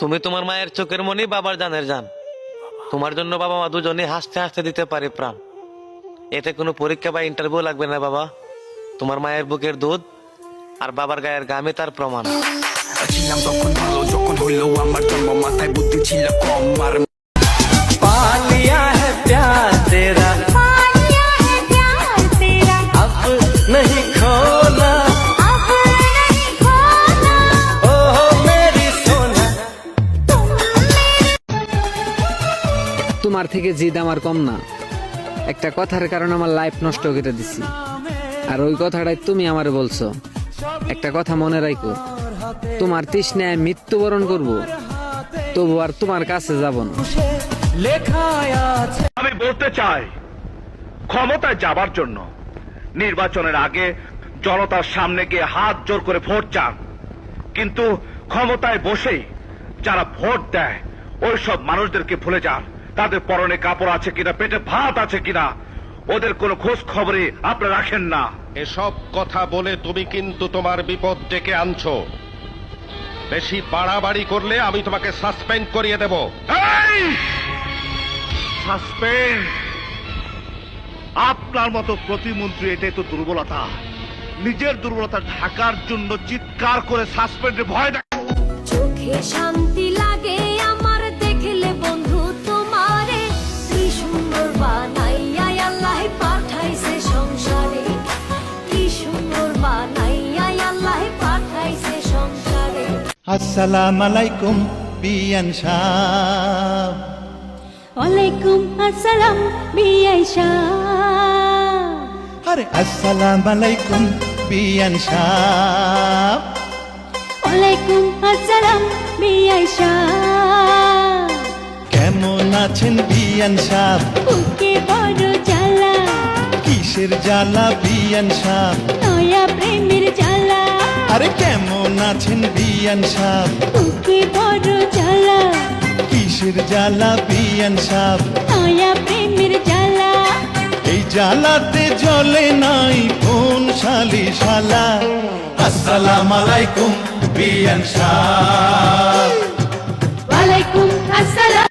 তুমি তোমার মায়ের চোখের মনি, বাবার জানের জান। তোমার জন্য বাবা মা দুজনেই হাসতে হাসতে দিতে পারে প্রাণ। এতে কোনো পরীক্ষা বা ইন্টারভিউ লাগবে না বাবা। তোমার মায়ের বুকের দুধ আর বাবার গায়ের গামে তার প্রমাণ। ছিলাম তখন ভালো, যখন হইল আমার জন্ম, মাথায় বুদ্ধি ছিল কম। আর পালিয়া है प्यार तेरा, पालिया है प्यार तेरा, अब नहीं खोना, अब नहीं खोना। ओ मेरी सोना। তোমার থেকে জিদ আমার কম না। একটা কথার কারণে আমার লাইফ নষ্ট করে দিছি, আর ওই কথাটাই তুমি আমারে বলছো। একটা কথা মনে রাখো, তোমার তৃষ্ণায় মৃত্যুবরণ করব, তবু আর তোমার কাছে যাব না। আমি বলতে চাই, ক্ষমতায় যাবার জন্য নির্বাচনের আগে জনতার সামনে গিয়ে হাত জোর করে ভোট চান, কিন্তু ক্ষমতায় বসেই যারা ভোট দেয় ওই সব মানুষদেরকে ভুলে যান। তাদের পরনে কাপড় আছে কিনা, পেটে ভাত আছে কিনা, ওদের কোনো খোঁজ খবরই আপনি রাখেন না। এসব কথা বলে তুমি কিন্তু তোমার বিপদ ডেকে আনছো। বেশি বাড়াবাড়ি করলে আমি তোমাকে সাসপেন্ড করিয়ে দেব। এই সাসপেন্ড! আপনার মতো প্রতিমন্ত্রী, এটাই তো দুর্বলতা। নিজের দুর্বলতা ঢাকার জন্য চিৎকার করে সাসপেন্ডের ভয় দেখায়। চোখে শান্তি লাগে আমার দেখলে বন্ধু তোমারে, কি সুন্দর বানাইয়া আল্লাহ পাঠাইছে সংসারে, কি সুন্দর বানাইয়া আল্লাহ পাঠাইছে সংসারে। আসসালামু আলাইকুম বিয়ান সাহ। ওয়ালাইকুম আসসালাম বিআই শাহ। আরে আসসালামু আলাইকুম বিয়ান সাহ। ওয়ালাইকুম আসসালাম বিআই শাহ। কেমন আছেন বিয়ান সাহ? বুকে বড় জ্বালা, কিসের জ্বালা বিয়ান সাহ? নয়া প্রেমের জ্বালা। আরে কেমন আছেন বিয়ান সাহ? বুকে বড় জ্বালা, কিসের জ্বালা বিয়ান সাহ? নয়া প্রেমের জ্বালা। এই জ্বালাতে জ্বলে নাই কোন শালি শালা। আসসালামু আলাইকুম বিয়ান সাহ। ওয়ালাইকুম আসসালাম।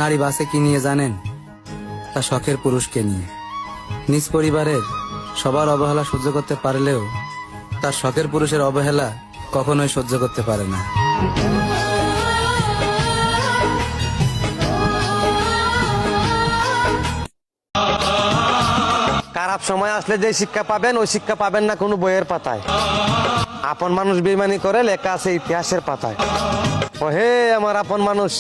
নারী বাসে কি নিয়ে জানেন? তার শখের পুরুষকে নিয়ে। নিজ পরিবারের সবার অবহেলা সহ্য করতে পারলেও তার শখের পুরুষের অবহেলা কখনোই সহ্য করতে পারে না। খারাপ সময় আসলে যে শিক্ষা পাবেন, ওই শিক্ষা পাবেন না কোনো বইয়ের পাতায়। আপন মানুষ বেইমানি করে, লেখা আছে ইতিহাসের পাতায়। ও হে আমার আপন মানুষ,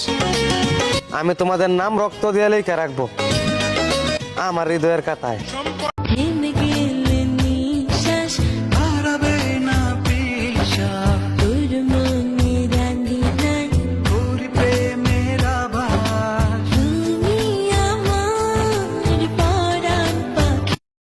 আমি তোমাদের নাম রক্ত দিয়ে লিখে রাখবো আমার হৃদয়ের কাতায়।